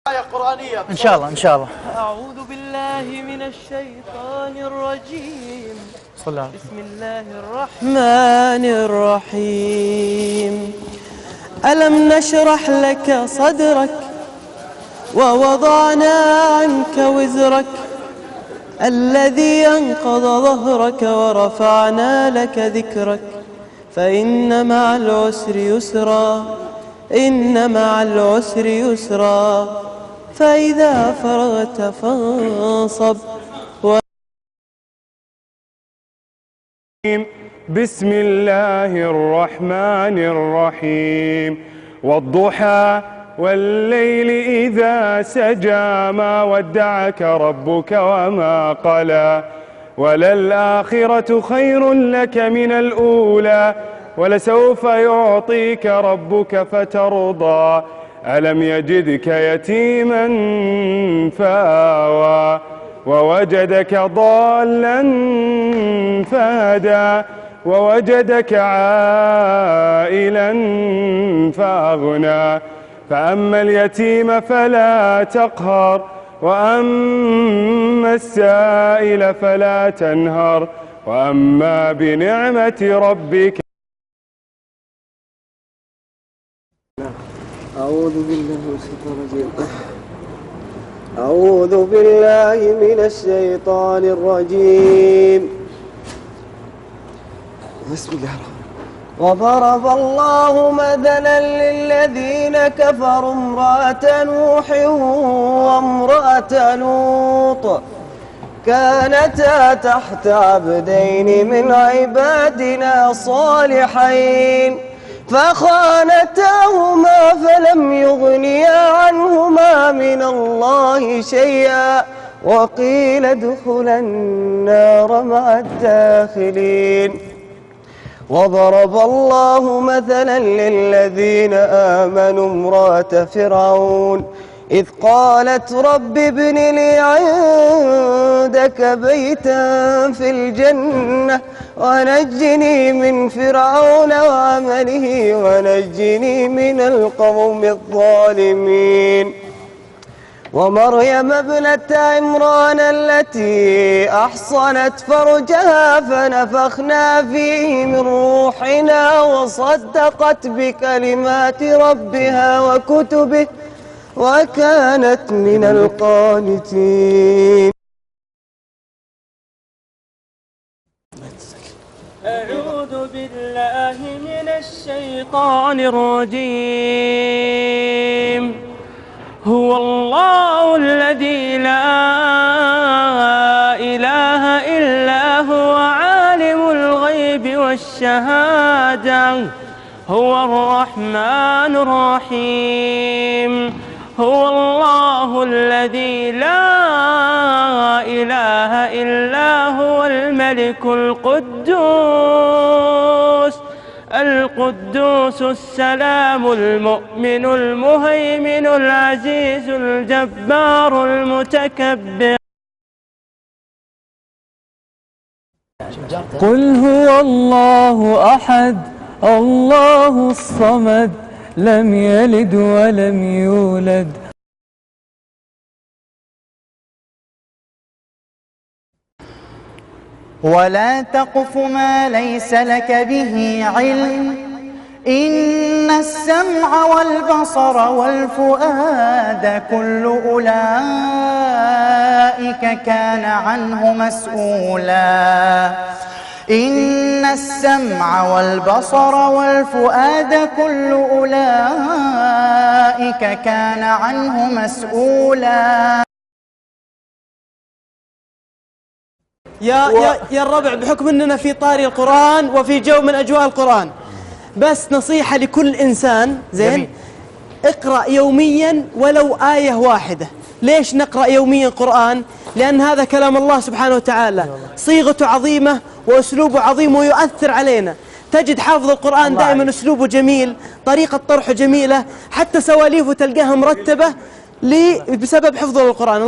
آية قرآنية إن شاء الله إن شاء الله. أعوذ بالله من الشيطان الرجيم. بسم الله الرحمن الرحيم. ألم نشرح لك صدرك ووضعنا عنك وزرك الذي أنقض ظهرك ورفعنا لك ذكرك فإن مع العسر يسرا إن مع العسر يسرا فإذا فرغت فانصب. بسم الله الرحمن الرحيم. والضحى والليل إذا سجى ما ودعك ربك وما قلى وللآخرة خير لك من الأولى ولسوف يعطيك ربك فترضى ألم يجدك يتيما فآوى ووجدك ضالا فهدى ووجدك عائلا فأغنى فأما اليتيم فلا تقهر وأما السائل فلا تنهر وأما بنعمة ربك. أعوذ بالله من الشيطان الرجيم. بسم الله الرحمن الرحيم. وضرب الله مثلا للذين كفروا امرأة نوح وامرأة لوط كانتا تحت عبدين من عبادنا صالحين فخانتاهما فلم يغنيا عنهما من الله شيئا وقيل ادخلا النار مع الداخلين. وضرب الله مثلا للذين آمنوا امرأة فرعون إذ قالت رب ابن لي عندك بيتا في الجنة ونجني من فرعون وعمله ونجني من القوم الظالمين. ومريم ابنة عمران التي أحصنت فرجها فنفخنا فيه من روحنا وصدقت بكلمات ربها وكتبه وكانت من القانتين. أعوذ بالله من الشيطان الرجيم. هو الله الذي لا إله إلا هو عالم الغيب والشهادة هو الرحمن الرحيم. هو الله الذي لا إله إلا هو الملك القدوس السلام المؤمن المهيمن العزيز الجبار المتكبر. قل هو الله أحد الله الصمد لم يلد ولم يولد. ولا تقف ما ليس لك به علم إن السمع والبصر والفؤاد كل أولئك كان عنه مسؤولا. إن السمع والبصر والفؤاد كل أولئك كان عنه مسؤولا. يا الربع، بحكم أننا في طاري القرآن وفي جو من أجواء القرآن، بس نصيحة لكل إنسان زين، اقرأ يوميا ولو آية واحدة. ليش نقرأ يوميا قرآن؟ لأن هذا كلام الله سبحانه وتعالى، صيغته عظيمة وأسلوبه عظيم ويؤثر علينا. تجد حافظ القرآن دائما أسلوبه جميل، طريقة طرحه جميلة، حتى سواليفه تلقاها مرتبة بسبب حفظه للقرآن.